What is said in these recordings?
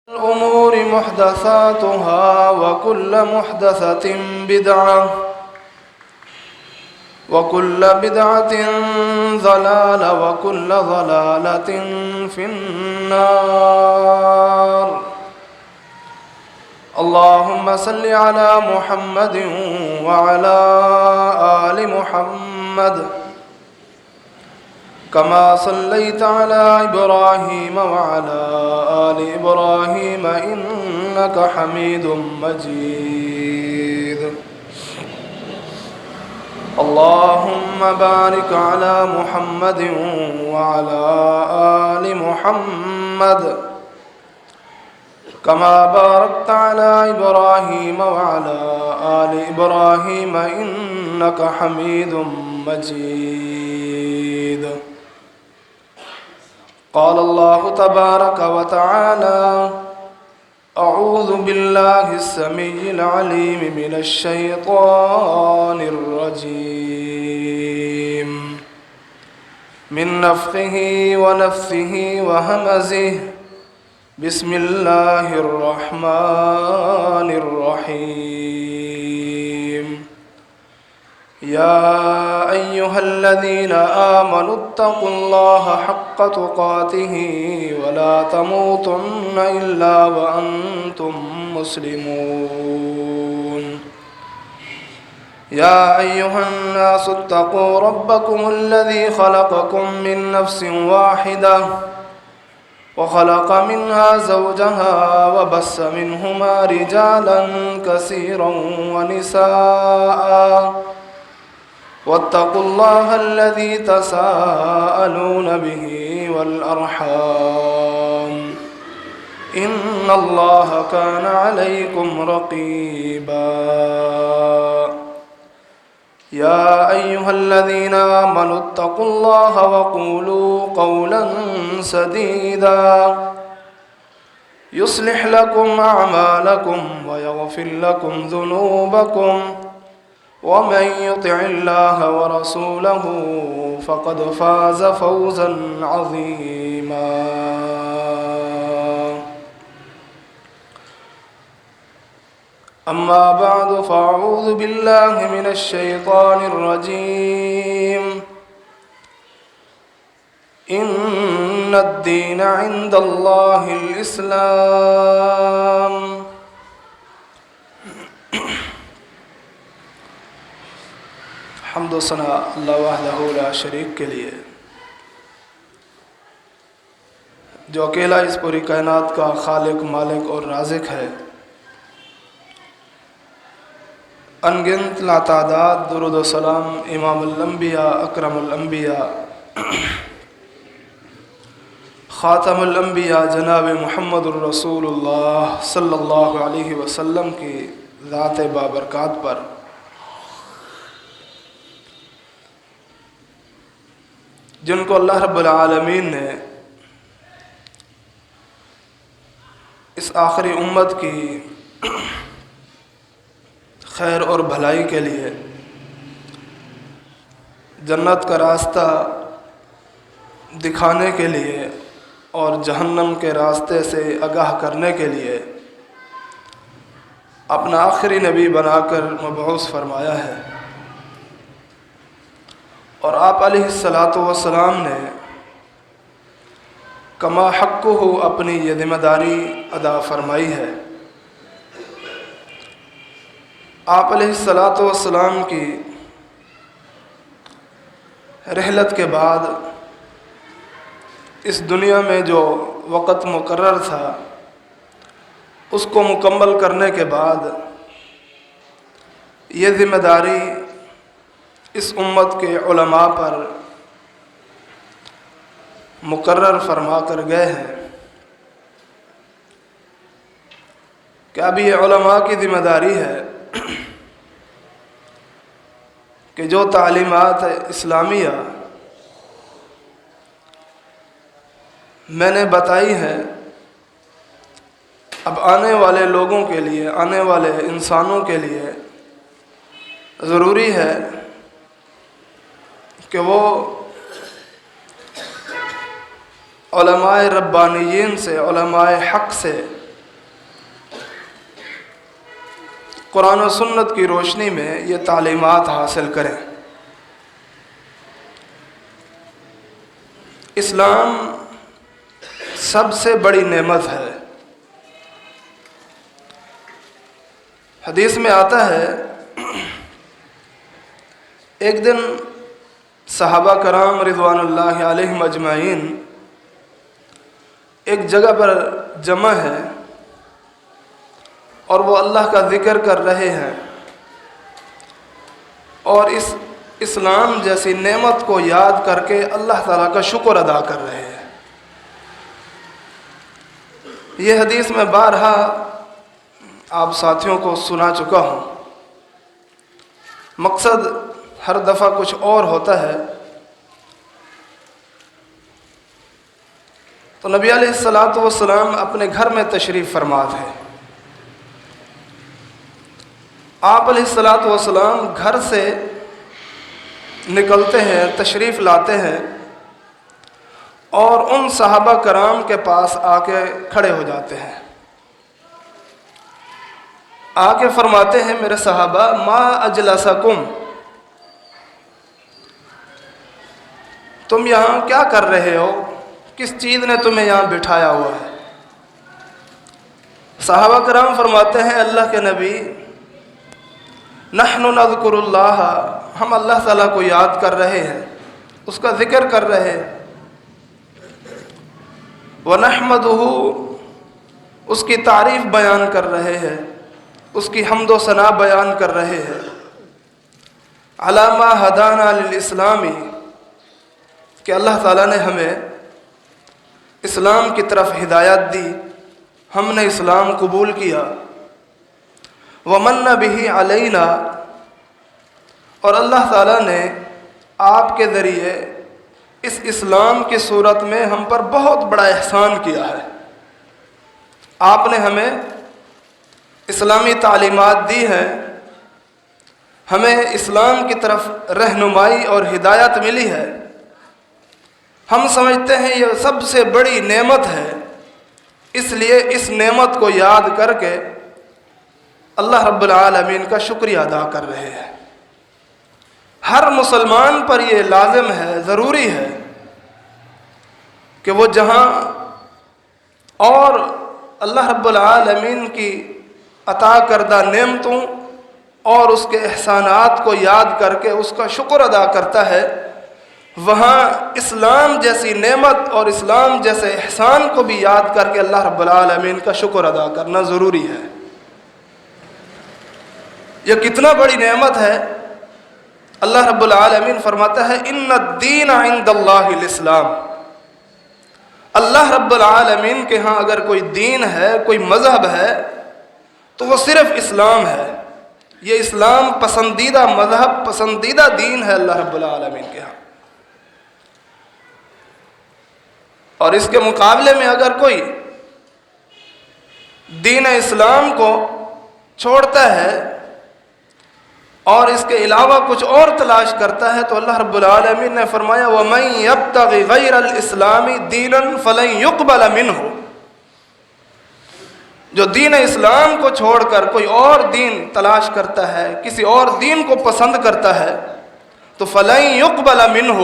الأمور محدثاتها وكل محدثة بدعة وكل بدعة ضلالة وكل ضلالة في النار. اللهم صل على محمد وعلى آل محمد كما صليت على إبراهيم وعلى آل إبراهيم إنك حميد مجيد. اللهم بارك على محمد وعلى آل محمد كما باركت على إبراهيم وعلى آل إبراهيم إنك حميد مجيد. قال الله تبارك وتعالى: أعوذ بالله السميع العليم من الشيطان الرجيم من نفخه ونفثه وهمزه. بسم الله الرحمن الرحيم. يا أيها الذين آمنوا اتقوا الله حق تقاته ولا تموتن إلا وأنتم مسلمون. يا أيها الناس اتقوا ربكم الذي خلقكم من نفس واحدة وخلق منها زوجها وبث منهما رجالا كثيرا ونساء واتقوا الله الذي تساءلون به والأرحام إن الله كان عليكم رقيبا. يا أيها الذين آمنوا اتقوا الله وقولوا قولا سديدا يصلح لكم أعمالكم ويغفر لكم ذنوبكم ومن يطع الله ورسوله فقد فاز فوزا عظيما. أما بعد فأعوذ بالله من الشيطان الرجيم. إن الدين عند الله الإسلام. حمد و ثنا اللہ وحدہ لا شریک کے لیے، جو اکیلا اس پوری کائنات کا خالق، مالک اور رازق ہے۔ انگنت لاتعداد درود و سلام امام الانبیاء، اکرم الانبیاء، خاتم الانبیاء جناب محمد الرسول اللہ صلی اللہ علیہ وسلم کی ذات بابرکات پر، جن کو اللہ رب العالمین نے اس آخری امت کی خیر اور بھلائی کے لیے جنت کا راستہ دکھانے کے لیے اور جہنم کے راستے سے آگاہ کرنے کے لیے اپنا آخری نبی بنا کر مبعوث فرمایا ہے، اور آپ علیہ الصلاۃ والسلام نے کما حقہ اپنی یہ ذمہ داری ادا فرمائی ہے۔ آپ علیہ الصلاۃ والسلام کی رحلت کے بعد اس دنیا میں جو وقت مقرر تھا اس کو مکمل کرنے کے بعد یہ ذمہ داری اس امت کے علماء پر مقرر فرما کر گئے ہیں کہ اب یہ علماء کی ذمہ داری ہے کہ جو تعلیمات اسلامیہ میں نے بتائی ہیں، اب آنے والے لوگوں کے لیے، آنے والے انسانوں کے لیے ضروری ہے کہ وہ علماء ربانیین سے، علماء حق سے قرآن و سنت کی روشنی میں یہ تعلیمات حاصل کریں۔ اسلام سب سے بڑی نعمت ہے۔ حدیث میں آتا ہے ایک دن صحابہ کرام رضوان اللہ علیہم اجمعین ایک جگہ پر جمع ہے اور وہ اللہ کا ذکر کر رہے ہیں اور اس اسلام جیسی نعمت کو یاد کر کے اللہ تعالیٰ کا شکر ادا کر رہے ہیں۔ یہ حدیث میں بارہا آپ ساتھیوں کو سنا چکا ہوں، مقصد ہر دفعہ کچھ اور ہوتا ہے۔ تو نبی علیہ الصلاۃ والسلام اپنے گھر میں تشریف فرما تھے۔ آپ علیہ الصلاۃ والسلام گھر سے نکلتے ہیں، تشریف لاتے ہیں اور ان صحابہ کرام کے پاس آ کے کھڑے ہو جاتے ہیں، آ کے فرماتے ہیں میرے صحابہ ما اجلسکم، تم یہاں کیا کر رہے ہو، کس چیز نے تمہیں یہاں بٹھایا ہوا ہے؟ صحابہ کرام فرماتے ہیں اللہ کے نبی نحن نذکر اللہ، ہم اللہ تعالیٰ کو یاد کر رہے ہیں، اس کا ذکر کر رہے ہیں، وَنَحْمَدُهُ، اس کی تعریف بیان کر رہے ہیں، اس کی حمد و ثنا بیان کر رہے ہیں، عَلَى مَا هَدَانَا لِلْإِسْلَامِ، کہ اللہ تعالیٰ نے ہمیں اسلام کی طرف ہدایت دی، ہم نے اسلام قبول کیا، وَمَنَّ بِهِ عَلَيْنَا، اور اللہ تعالیٰ نے آپ کے ذریعے اس اسلام کی صورت میں ہم پر بہت بڑا احسان کیا ہے۔ آپ نے ہمیں اسلامی تعلیمات دی ہیں، ہمیں اسلام کی طرف رہنمائی اور ہدایت ملی ہے، ہم سمجھتے ہیں یہ سب سے بڑی نعمت ہے، اس لیے اس نعمت کو یاد کر کے اللہ رب العالمین کا شکریہ ادا کر رہے ہیں۔ ہر مسلمان پر یہ لازم ہے، ضروری ہے کہ وہ جہاں اور اللہ رب العالمین کی عطا کردہ نعمتوں اور اس کے احسانات کو یاد کر کے اس کا شکر ادا کرتا ہے، وہاں اسلام جیسی نعمت اور اسلام جیسے احسان کو بھی یاد کر کے اللہ رب العالمین کا شکر ادا کرنا ضروری ہے۔ یہ کتنا بڑی نعمت ہے۔ اللہ رب العالمین فرماتا ہے ان الدین عند اللہ الاسلام، اللہ رب العالمین کے ہاں اگر کوئی دین ہے، کوئی مذہب ہے تو وہ صرف اسلام ہے۔ یہ اسلام پسندیدہ مذہب، پسندیدہ دین ہے اللہ رب العالمین کے ہاں۔ اور اس کے مقابلے میں اگر کوئی دین اسلام کو چھوڑتا ہے اور اس کے علاوہ کچھ اور تلاش کرتا ہے تو اللہ رب العالمین نے فرمایا وَمَن يَبْتَغِ غَيْرَ الْإِسْلَامِ دِينًا فَلَن يُقْبَلَ مِنْهُ، جو دین اسلام کو چھوڑ کر کوئی اور دین تلاش کرتا ہے، کسی اور دین کو پسند کرتا ہے تو فَلَن يُقْبَلَ مِنْهُ،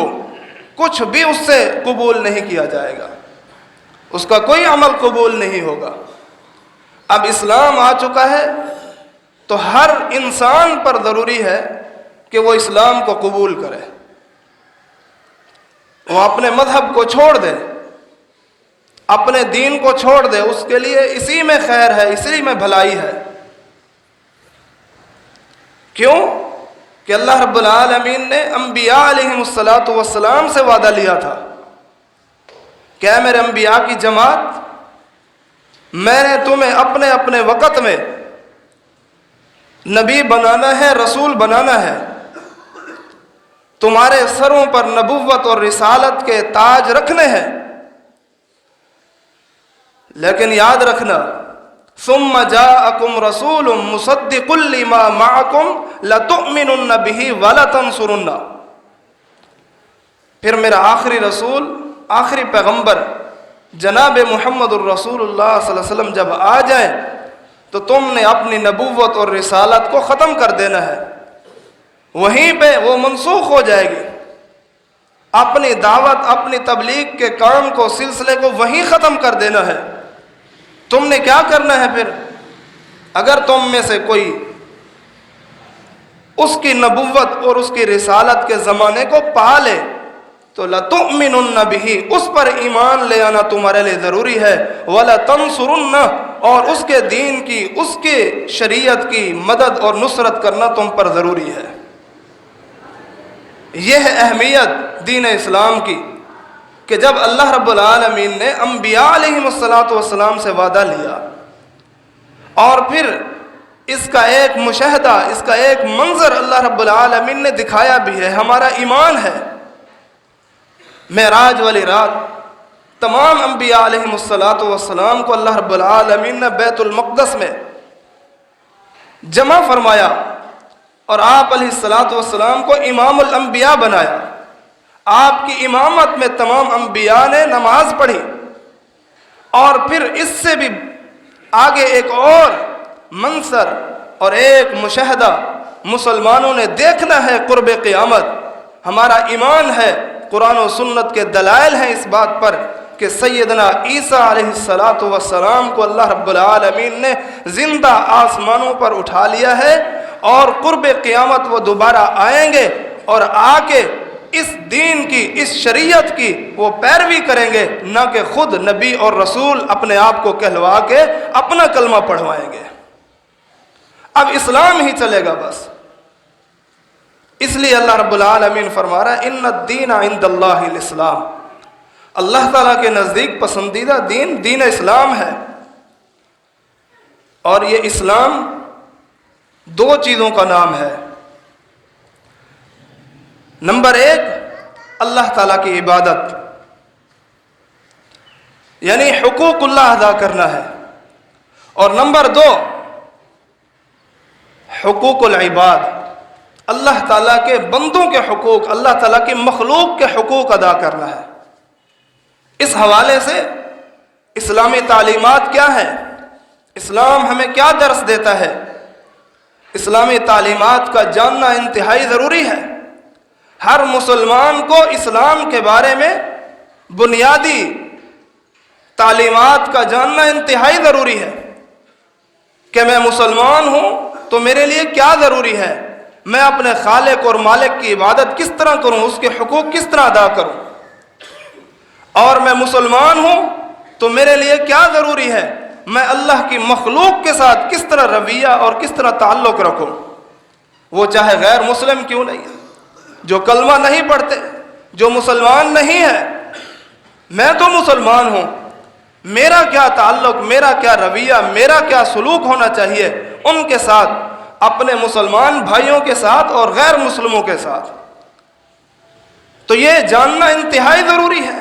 کچھ بھی اس سے قبول نہیں کیا جائے گا، اس کا کوئی عمل قبول نہیں ہوگا۔ اب اسلام آ چکا ہے تو ہر انسان پر ضروری ہے کہ وہ اسلام کو قبول کرے، وہ اپنے مذہب کو چھوڑ دے، اپنے دین کو چھوڑ دے، اس کے لیے اسی میں خیر ہے، اسی میں بھلائی ہے۔ کیوں کہ اللہ رب العالمین نے انبیاء علیہم السلام سے وعدہ لیا تھا کہ اے میرے انبیاء کی جماعت، میں نے تمہیں اپنے اپنے وقت میں نبی بنانا ہے، رسول بنانا ہے، تمہارے سروں پر نبوت اور رسالت کے تاج رکھنے ہیں، لیکن یاد رکھنا ثم جاءکم رسول مصدق لما معکم لتؤمنن به ولتنصرنہ، پھر میرا آخری رسول، آخری پیغمبر جناب محمد الرسول اللہ صلی اللہ علیہ وسلم جب آ جائیں تو تم نے اپنی نبوت اور رسالت کو ختم کر دینا ہے، وہیں پہ وہ منسوخ ہو جائے گی۔ اپنی دعوت، اپنی تبلیغ کے کام کو، سلسلے کو وہیں ختم کر دینا ہے۔ تم نے کیا کرنا ہے پھر؟ اگر تم میں سے کوئی اس کی نبوت اور اس کی رسالت کے زمانے کو پا لے تو لَتُؤْمِنُنَّ بِهِ، اس پر ایمان لے آنا تمہارے لیے ضروری ہے، وَلَتَنْصُرُنَّ، اور اس کے دین کی، اس کے شریعت کی مدد اور نصرت کرنا تم پر ضروری ہے۔ یہ ہے اہمیت دین اسلام کی، کہ جب اللہ رب العالمین نے انبیاء علیہم الصلاۃ سے وعدہ لیا، اور پھر اس کا ایک مشاہدہ، اس کا ایک منظر اللہ رب العالمین نے دکھایا بھی ہے، ہمارا ایمان ہے۔ معراج والی رات تمام انبیاء علیہم الصلاۃ کو اللہ رب العالمین نے بیت المقدس میں جمع فرمایا، اور آپ علیہ السلام کو امام الانبیاء بنایا۔ آپ کی امامت میں تمام انبیاء نے نماز پڑھی، اور پھر اس سے بھی آگے ایک اور منظر اور ایک مشاہدہ مسلمانوں نے دیکھنا ہے قرب قیامت۔ ہمارا ایمان ہے، قرآن و سنت کے دلائل ہیں اس بات پر کہ سیدنا عیسیٰ علیہ السلام کو اللہ رب العالمین نے زندہ آسمانوں پر اٹھا لیا ہے، اور قرب قیامت وہ دوبارہ آئیں گے، اور آ کے اس دین کی، اس شریعت کی وہ پیروی کریں گے، نہ کہ خود نبی اور رسول اپنے آپ کو کہلوا کے اپنا کلمہ پڑھوائیں گے۔ اب اسلام ہی چلے گا بس۔ اس لیے اللہ رب العالمین فرما رہا ہے ان الدین عند اللہ الاسلام، اللہ تعالیٰ کے نزدیک پسندیدہ دین دین اسلام ہے۔ اور یہ اسلام دو چیزوں کا نام ہے۔ نمبر ایک، اللہ تعالیٰ کی عبادت، یعنی حقوق اللہ ادا کرنا ہے، اور نمبر دو، حقوق العباد، اللہ تعالیٰ کے بندوں کے حقوق، اللہ تعالیٰ کی مخلوق کے حقوق ادا کرنا ہے۔ اس حوالے سے اسلامی تعلیمات کیا ہے؟ اسلام ہمیں کیا درس دیتا ہے؟ اسلامی تعلیمات کا جاننا انتہائی ضروری ہے۔ ہر مسلمان کو اسلام کے بارے میں بنیادی تعلیمات کا جاننا انتہائی ضروری ہے، کہ میں مسلمان ہوں تو میرے لیے کیا ضروری ہے، میں اپنے خالق اور مالک کی عبادت کس طرح کروں، اس کے حقوق کس طرح ادا کروں، اور میں مسلمان ہوں تو میرے لیے کیا ضروری ہے، میں اللہ کی مخلوق کے ساتھ کس طرح رویہ اور کس طرح تعلق رکھوں، وہ چاہے غیر مسلم کیوں نہیں ہے، جو کلمہ نہیں پڑھتے، جو مسلمان نہیں ہے۔ میں تو مسلمان ہوں، میرا کیا تعلق، میرا کیا رویہ، میرا کیا سلوک ہونا چاہیے ان کے ساتھ، اپنے مسلمان بھائیوں کے ساتھ اور غیر مسلموں کے ساتھ۔ تو یہ جاننا انتہائی ضروری ہے۔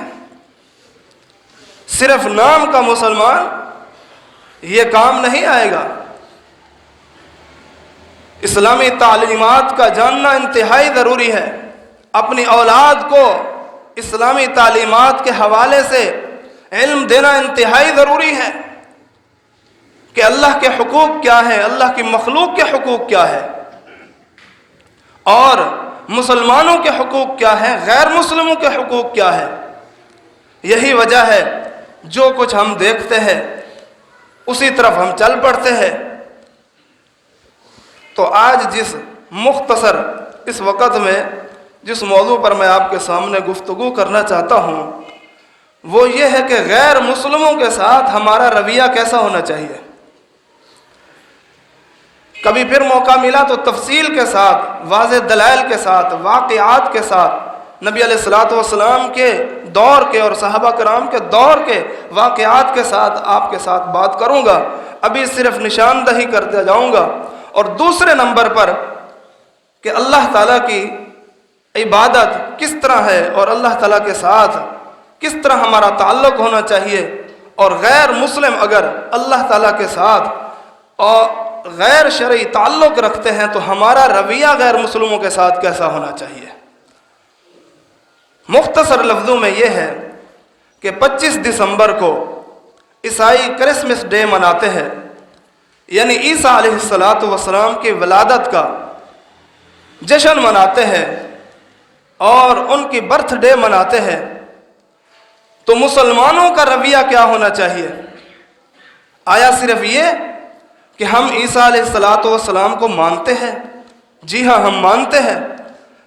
صرف نام کا مسلمان یہ کام نہیں آئے گا، اسلامی تعلیمات کا جاننا انتہائی ضروری ہے۔ اپنی اولاد کو اسلامی تعلیمات کے حوالے سے علم دینا انتہائی ضروری ہے، کہ اللہ کے حقوق کیا ہیں، اللہ کی مخلوق کے حقوق کیا ہے، اور مسلمانوں کے حقوق کیا ہیں، غیر مسلموں کے حقوق کیا ہے۔ یہی وجہ ہے جو کچھ ہم دیکھتے ہیں اسی طرف ہم چل پڑتے ہیں۔ تو آج جس مختصر اس وقت میں جس موضوع پر میں آپ کے سامنے گفتگو کرنا چاہتا ہوں وہ یہ ہے کہ غیر مسلموں کے ساتھ ہمارا رویہ کیسا ہونا چاہیے۔ کبھی پھر موقع ملا تو تفصیل کے ساتھ، واضح دلائل کے ساتھ، واقعات کے ساتھ، نبی علیہ السلام کے دور کے اور صحابہ کرام کے دور کے واقعات کے ساتھ آپ کے ساتھ بات کروں گا۔ ابھی صرف نشاندہی کرتے جاؤں گا، اور دوسرے نمبر پر کہ اللہ تعالیٰ کی عبادت کس طرح ہے اور اللہ تعالیٰ کے ساتھ کس طرح ہمارا تعلق ہونا چاہیے، اور غیر مسلم اگر اللہ تعالیٰ کے ساتھ اور غیر شرعی تعلق رکھتے ہیں تو ہمارا رویہ غیر مسلموں کے ساتھ کیسا ہونا چاہیے۔ مختصر لفظوں میں یہ ہے کہ 25 دسمبر کو عیسائی کرسمس ڈے مناتے ہیں، یعنی عیسیٰ علیہ السلام کی ولادت کا جشن مناتے ہیں اور ان کی برتھ ڈے مناتے ہیں، تو مسلمانوں کا رویہ کیا ہونا چاہیے؟ آیا صرف یہ کہ ہم عیسیٰ علیہ السلام کو مانتے ہیں؟ جی ہاں، ہم مانتے ہیں،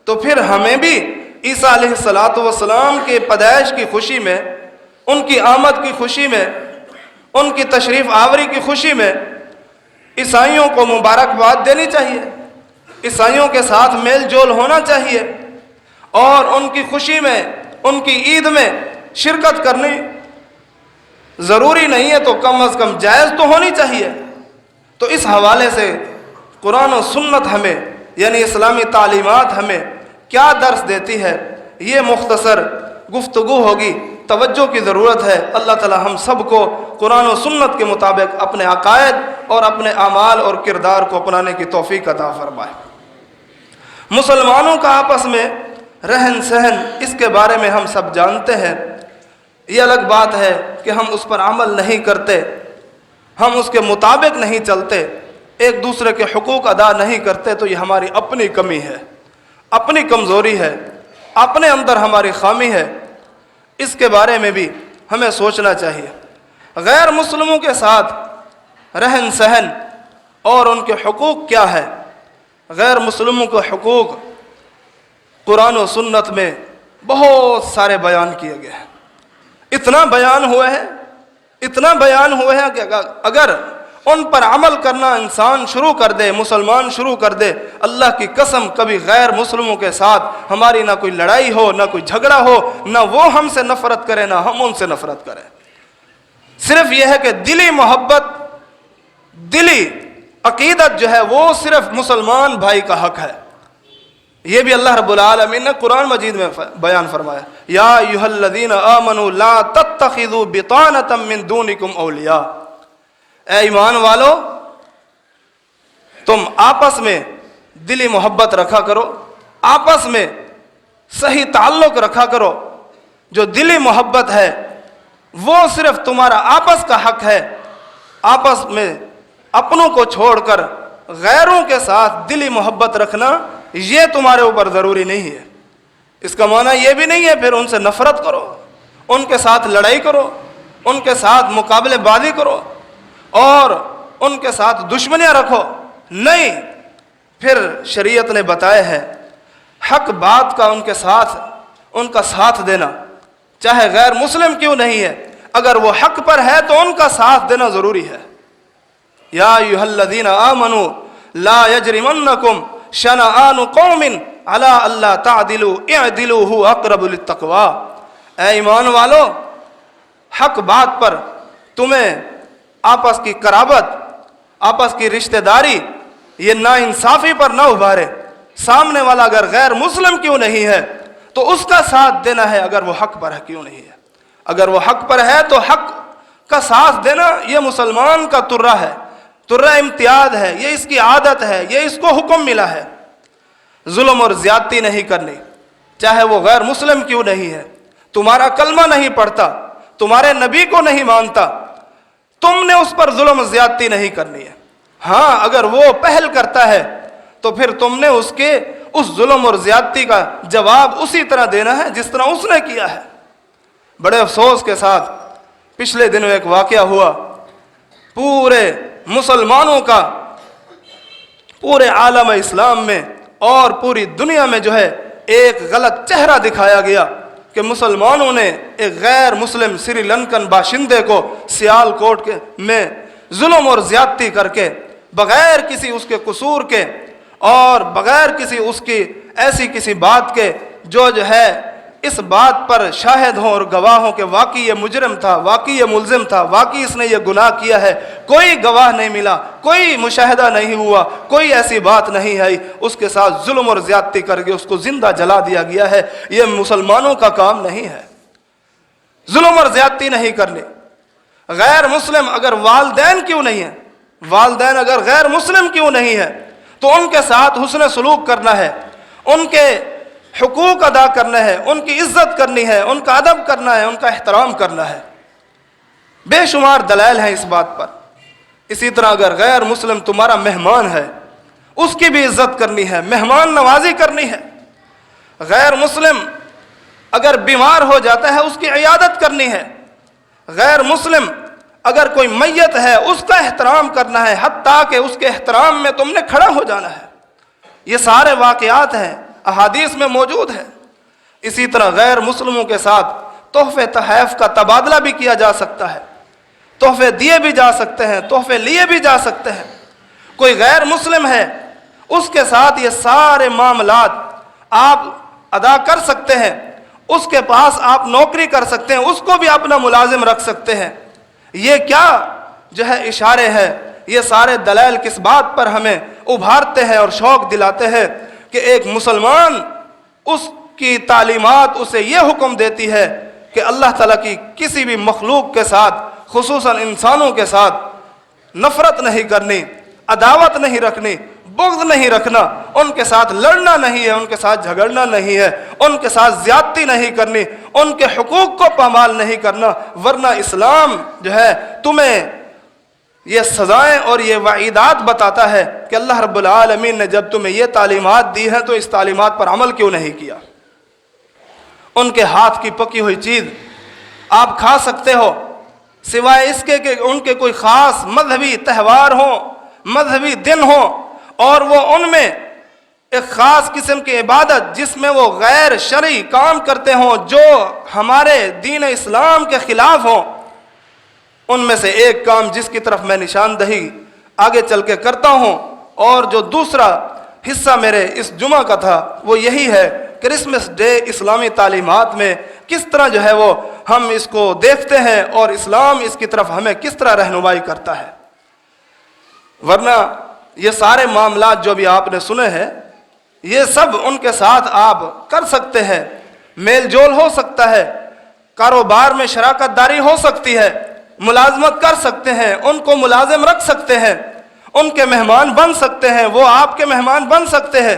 تو پھر ہمیں بھی عیسیٰ علیہ السلام کے پیدائش کی خوشی میں، ان کی آمد کی خوشی میں، ان کی تشریف آوری کی خوشی میں عیسائیوں کو مبارکباد دینی چاہیے، عیسائیوں کے ساتھ میل جول ہونا چاہیے، اور ان کی خوشی میں، ان کی عید میں شرکت کرنی ضروری نہیں ہے تو کم از کم جائز تو ہونی چاہیے۔ تو اس حوالے سے قرآن و سنت ہمیں، یعنی اسلامی تعلیمات ہمیں کیا درس دیتی ہے، یہ مختصر گفتگو ہوگی، توجہ کی ضرورت ہے۔ اللہ تعالی ہم سب کو قرآن و سنت کے مطابق اپنے عقائد اور اپنے اعمال اور کردار کو اپنانے کی توفیق عطا فرمائے۔ مسلمانوں کا آپس میں رہن سہن، اس کے بارے میں ہم سب جانتے ہیں۔ یہ الگ بات ہے کہ ہم اس پر عمل نہیں کرتے، ہم اس کے مطابق نہیں چلتے، ایک دوسرے کے حقوق ادا نہیں کرتے، تو یہ ہماری اپنی کمی ہے، اپنی کمزوری ہے، اپنے اندر ہماری خامی ہے۔ اس کے بارے میں بھی ہمیں سوچنا چاہیے۔ غیر مسلموں کے ساتھ رہن سہن اور ان کے حقوق کیا ہے؟ غیر مسلموں کے حقوق قرآن و سنت میں بہت سارے بیان کیے گئے ہیں، اتنا بیان ہوئے ہیں کہ اگر ان پر عمل کرنا انسان شروع کر دے، مسلمان شروع کر دے، اللہ کی قسم کبھی غیر مسلموں کے ساتھ ہماری نہ کوئی لڑائی ہو، نہ کوئی جھگڑا ہو، نہ وہ ہم سے نفرت کرے نہ ہم ان سے نفرت کریں۔ صرف یہ ہے کہ دلی محبت، دلی عقیدت جو ہے وہ صرف مسلمان بھائی کا حق ہے۔ یہ بھی اللہ رب العالمین نے قرآن مجید میں بیان فرمایا، یا ایھا الذین آمنوا لا تتخذوا بطانۃ من دونکم اولیاء، اے ایمان والو تم آپس میں دلی محبت رکھا کرو، آپس میں صحیح تعلق رکھا کرو۔ جو دلی محبت ہے وہ صرف تمہارا آپس کا حق ہے، آپس میں اپنوں کو چھوڑ کر غیروں کے ساتھ دلی محبت رکھنا یہ تمہارے اوپر ضروری نہیں ہے۔ اس کا معنی یہ بھی نہیں ہے پھر ان سے نفرت کرو، ان کے ساتھ لڑائی کرو، ان کے ساتھ مقابلے بازی کرو اور ان کے ساتھ دشمنیاں رکھو، نہیں۔ پھر شریعت نے بتایا ہے حق بات کا ان کا ساتھ دینا، چاہے غیر مسلم کیوں نہیں ہے، اگر وہ حق پر ہے تو ان کا ساتھ دینا ضروری ہے۔ یا ایھا الذین آمنوا لا یجرمنکم شنآن قوم علی الا تعدلوا اعدلوا هو اقرب للتقوی، اے ایمان والو حق بات پر تمہیں آپس کی قرابت، آپس کی رشتہ داری، یہ ناانصافی پر نہ ابھارے۔ سامنے والا اگر غیر مسلم کیوں نہیں ہے تو اس کا ساتھ دینا ہے، اگر وہ حق پر ہے کیوں نہیں ہے۔ اگر وہ حق پر ہے تو حق کا ساتھ دینا یہ مسلمان کا ترہ ہے، ترہ امتیاز ہے، یہ اس کی عادت ہے، یہ اس کو حکم ملا ہے۔ ظلم اور زیادتی نہیں کرنی، چاہے وہ غیر مسلم کیوں نہیں ہے، تمہارا کلمہ نہیں پڑھتا، تمہارے نبی کو نہیں مانتا، تم نے اس پر ظلم و زیادتی نہیں کرنی ہے۔ ہاں اگر وہ پہل کرتا ہے تو پھر تم نے اس ظلم اور زیادتی کا جواب اسی طرح دینا ہے جس طرح اس نے کیا ہے۔ بڑے افسوس کے ساتھ پچھلے دنوں ایک واقعہ ہوا، پورے مسلمانوں کا، پورے عالم اسلام میں اور پوری دنیا میں جو ہے ایک غلط چہرہ دکھایا گیا کہ مسلمانوں نے ایک غیر مسلم سری لنکن باشندے کو سیال کوٹ میں ظلم اور زیادتی کر کے، بغیر کسی اس کے قصور کے اور بغیر کسی اس کی ایسی کسی بات کے جو ہے اس بات پر شاہد ہوں اور گواہ ہوں کہ واقعی یہ مجرم تھا، واقعی یہ ملزم تھا، واقعی اس نے یہ گناہ کیا ہے، کوئی گواہ نہیں ملا، کوئی مشاہدہ نہیں ہوا، کوئی ایسی بات نہیں آئی، اس کے ساتھ ظلم اور زیادتی کر کے اس کو زندہ جلا دیا گیا ہے۔ یہ مسلمانوں کا کام نہیں ہے، ظلم اور زیادتی نہیں کرنی۔ غیر مسلم اگر والدین کیوں نہیں ہیں، والدین اگر غیر مسلم کیوں نہیں ہے تو ان کے ساتھ حسن سلوک کرنا ہے، ان کے حقوق ادا کرنا ہے، ان کی عزت کرنی ہے، ان کا ادب کرنا ہے، ان کا احترام کرنا ہے۔ بے شمار دلائل ہیں اس بات پر، اسی طرح اگر غیر مسلم تمہارا مہمان ہے اس کی بھی عزت کرنی ہے، مہمان نوازی کرنی ہے۔ غیر مسلم اگر بیمار ہو جاتا ہے اس کی عیادت کرنی ہے۔ غیر مسلم اگر کوئی میت ہے اس کا احترام کرنا ہے، حتیٰ کہ اس کے احترام میں تم نے کھڑا ہو جانا ہے۔ یہ سارے واقعات ہیں، احادیث میں موجود ہے۔ اسی طرح غیر مسلموں کے ساتھ تحفے تحائف کا تبادلہ بھی کیا جا سکتا ہے، تحفے دیے بھی جا سکتے ہیں، تحفے لیے بھی جا سکتے ہیں۔ کوئی غیر مسلم ہے اس کے ساتھ یہ سارے معاملات آپ ادا کر سکتے ہیں، اس کے پاس آپ نوکری کر سکتے ہیں، اس کو بھی اپنا ملازم رکھ سکتے ہیں۔ یہ کیا جو ہے اشارے ہے، یہ سارے دلائل کس بات پر ہمیں ابھارتے ہیں اور شوق دلاتے ہیں کہ ایک مسلمان اس کی تعلیمات اسے یہ حکم دیتی ہے کہ اللہ تعالیٰ کی کسی بھی مخلوق کے ساتھ، خصوصاً انسانوں کے ساتھ نفرت نہیں کرنی، عداوت نہیں رکھنی، بغض نہیں رکھنا، ان کے ساتھ لڑنا نہیں ہے، ان کے ساتھ جھگڑنا نہیں ہے، ان کے ساتھ زیادتی نہیں کرنی، ان کے حقوق کو پامال نہیں کرنا، ورنہ اسلام جو ہے تمہیں یہ سزائیں اور یہ وعیدات بتاتا ہے کہ اللہ رب العالمین نے جب تمہیں یہ تعلیمات دی ہیں تو اس تعلیمات پر عمل کیوں نہیں کیا۔ ان کے ہاتھ کی پکی ہوئی چیز آپ کھا سکتے ہو سوائے اس کے کہ ان کے کوئی خاص مذہبی تہوار ہوں، مذہبی دن ہوں، اور وہ ان میں ایک خاص قسم کی عبادت جس میں وہ غیر شرعی کام کرتے ہوں جو ہمارے دین اسلام کے خلاف ہوں۔ ان میں سے ایک کام جس کی طرف میں نشاندہی آگے چل کے کرتا ہوں، اور جو دوسرا حصہ میرے اس جمعہ کا تھا وہ یہی ہے، کرسمس ڈے اسلامی تعلیمات میں کس طرح جو ہے وہ ہم اس کو دیکھتے ہیں اور اسلام اس کی طرف ہمیں کس طرح رہنمائی کرتا ہے۔ ورنہ یہ سارے معاملات جو بھی آپ نے سنے ہیں یہ سب ان کے ساتھ آپ کر سکتے ہیں، میل جول ہو سکتا ہے، کاروبار میں شراکت داری ہو سکتی ہے، ملازمت کر سکتے ہیں، ان کو ملازم رکھ سکتے ہیں، ان کے مہمان بن سکتے ہیں، وہ آپ کے مہمان بن سکتے ہیں۔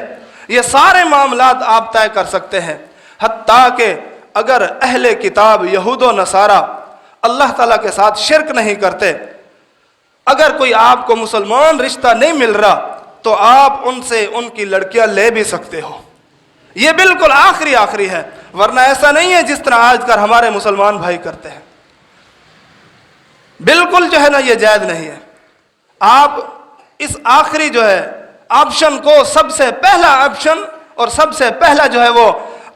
یہ سارے معاملات آپ طے کر سکتے ہیں، حتیٰ کہ اگر اہل کتاب یہود و نصارہ اللہ تعالیٰ کے ساتھ شرک نہیں کرتے، اگر کوئی آپ کو مسلمان رشتہ نہیں مل رہا تو آپ ان سے ان کی لڑکیاں لے بھی سکتے ہو۔ یہ بالکل آخری ہے، ورنہ ایسا نہیں ہے جس طرح آج کل ہمارے مسلمان بھائی کرتے ہیں، بالکل جو ہے نا یہ جائز نہیں ہے۔ آپ اس آخری جو ہے آپشن کو سب سے پہلا آپشن اور سب سے پہلا جو ہے وہ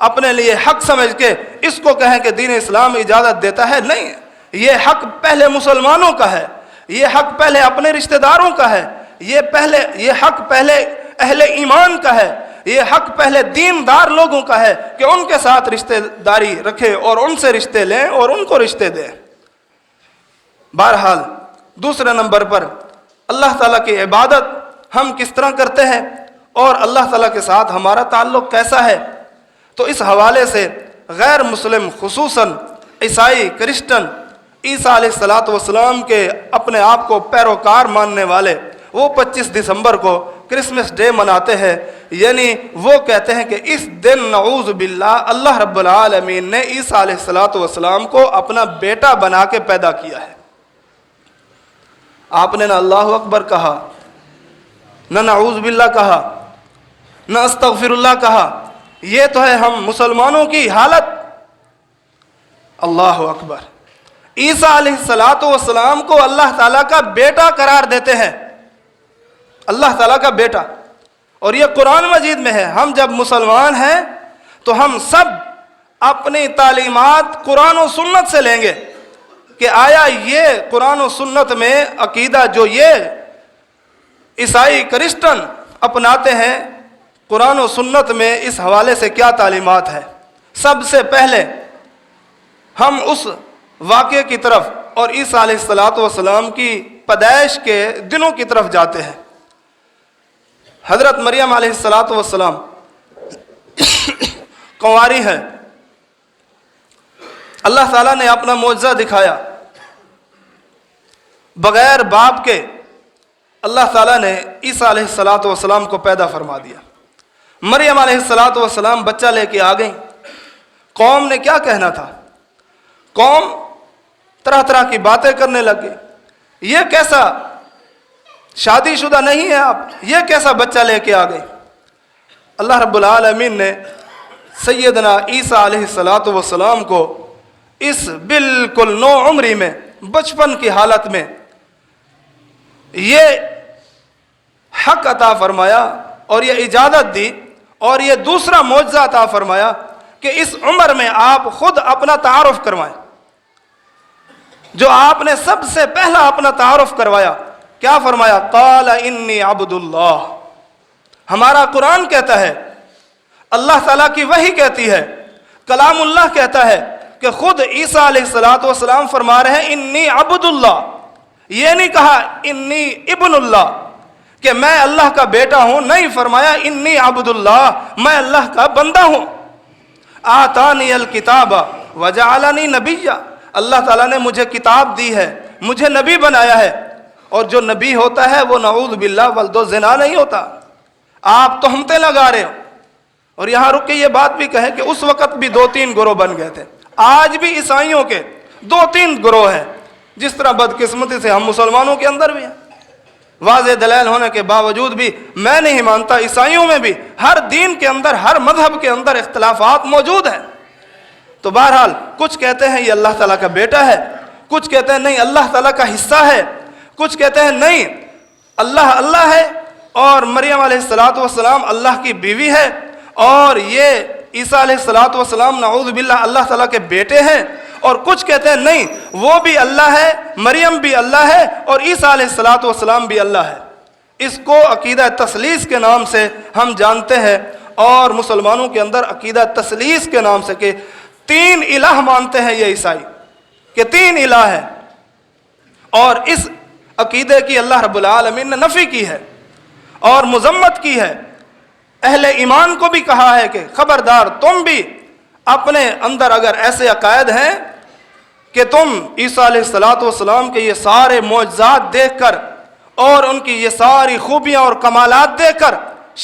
اپنے لیے حق سمجھ کے اس کو کہیں کہ دین اسلام اجازت دیتا ہے، نہیں، یہ حق پہلے مسلمانوں کا ہے، یہ حق پہلے اپنے رشتہ داروں کا ہے، یہ حق پہلے اہل ایمان کا ہے، یہ حق پہلے دیندار لوگوں کا ہے کہ ان کے ساتھ رشتہ داری رکھے اور ان سے رشتے لیں اور ان کو رشتے دیں۔ بہرحال دوسرے نمبر پر اللہ تعالیٰ کی عبادت ہم کس طرح کرتے ہیں اور اللہ تعالیٰ کے ساتھ ہمارا تعلق کیسا ہے، تو اس حوالے سے غیر مسلم خصوصاً عیسائی، کرسچن، عیسیٰ علیہ السلام کے اپنے آپ کو پیروکار ماننے والے وہ 25 دسمبر کو کرسمس ڈے مناتے ہیں، یعنی وہ کہتے ہیں کہ اس دن نعوذ باللہ اللہ رب العالمین نے عیسیٰ علیہ السلام کو اپنا بیٹا بنا کے پیدا کیا ہے۔ آپ نے نہ اللہ اکبر کہا، نہ نعوذ باللہ کہا، نہ استغفر اللہ کہا۔ یہ تو ہے ہم مسلمانوں کی حالت۔ اللہ اکبر، عیسیٰ علیہ السلام کو اللہ تعالیٰ کا بیٹا قرار دیتے ہیں، اللہ تعالیٰ کا بیٹا، اور یہ قرآن مجید میں ہے۔ ہم جب مسلمان ہیں تو ہم سب اپنی تعلیمات قرآن و سنت سے لیں گے کہ آیا یہ قرآن و سنت میں عقیدہ جو یہ عیسائی کرسچن اپناتے ہیں، قرآن و سنت میں اس حوالے سے کیا تعلیمات ہے۔ سب سے پہلے ہم اس واقعے کی طرف اور عیسیٰ علیہ السلام کی پیدائش کے دنوں کی طرف جاتے ہیں۔ حضرت مریم علیہ السلام کنواری ہے، اللہ تعالیٰ نے اپنا معجزہ دکھایا، بغیر باپ کے اللہ تعالیٰ نے عیسیٰ علیہ السلام کو پیدا فرما دیا۔ مریم علیہ السلام بچہ لے کے آ گئیں۔ قوم نے کیا کہنا تھا؟ قوم طرح طرح کی باتیں کرنے لگے، یہ کیسا شادی شدہ نہیں ہیں آپ، یہ کیسا بچہ لے کے آ گئے؟ اللہ رب العالمین نے سیدنا عیسیٰ علیہ الصلاۃ والسلام کو اس بالکل نو عمری میں، بچپن کی حالت میں یہ حق عطا فرمایا اور یہ اجازت دی، اور یہ دوسرا معجزہ عطا فرمایا کہ اس عمر میں آپ خود اپنا تعارف کروائیں۔ جو آپ نے سب سے پہلا اپنا تعارف کروایا، کیا فرمایا؟ قال انی عبد اللہ۔ ہمارا قرآن کہتا ہے، اللہ تعالیٰ کی وحی کہتی ہے، کلام اللہ کہتا ہے کہ خود عیسیٰ علیہ الصلاۃ والسلام فرما رہے ہیں انی عبد اللہ۔ یہ نہیں کہا انی ابن اللہ کہ میں اللہ کا بیٹا ہوں، نہیں، فرمایا انی عبد اللہ، میں اللہ کا بندہ ہوں۔ آتانی الکتاب وجعلنی نبیا، اللہ تعالیٰ نے مجھے کتاب دی ہے، مجھے نبی بنایا ہے، اور جو نبی ہوتا ہے وہ نعوذ باللہ ولد الزنا نہیں ہوتا۔ آپ تہمتیں لگا رہے ہو۔ اور یہاں رک کے یہ بات بھی کہیں کہ اس وقت بھی 2-3 گروہ بن گئے تھے، آج بھی عیسائیوں کے 2-3 گروہ ہیں، جس طرح بدقسمتی سے ہم مسلمانوں کے اندر بھی ہیں۔ واضح دلائل ہونے کے باوجود بھی میں نہیں مانتا، عیسائیوں میں بھی ہر دین کے اندر، ہر مذہب کے اندر اختلافات موجود ہیں۔ تو بہرحال کچھ کہتے ہیں یہ اللہ تعالیٰ کا بیٹا ہے، کچھ کہتے ہیں نہیں اللہ تعالیٰ کا حصہ ہے، کچھ کہتے ہیں نہیں اللہ اللہ ہے اور مریم علیہ الصلاۃ والسلام اللہ کی بیوی ہے، اور یہ عیسیٰ علیہ الصلاۃ والسلام نعوذ باللہ اللہ تعالیٰ کے بیٹے ہیں، اور کچھ کہتے ہیں نہیں وہ بھی اللہ ہے، مریم بھی اللہ ہے، اور عیسیٰ علیہ الصلاۃ والسلام بھی اللہ ہے۔ اس کو عقیدہ تثلیث کے نام سے ہم جانتے ہیں، اور مسلمانوں کے اندر عقیدہ تثلیث کے نام سے کہ 3 الہ مانتے ہیں یہ عیسائی، کہ 3 الہ ہیں، اور اس عقیدے کی اللہ رب العالمین نے نفی کی ہے اور مذمت کی ہے۔ اہل ایمان کو بھی کہا ہے کہ خبردار، تم بھی اپنے اندر اگر ایسے عقائد ہیں کہ تم عیسیٰ علیہ الصلاۃ والسلام کے یہ سارے معجزات دیکھ کر اور ان کی یہ ساری خوبیاں اور کمالات دیکھ کر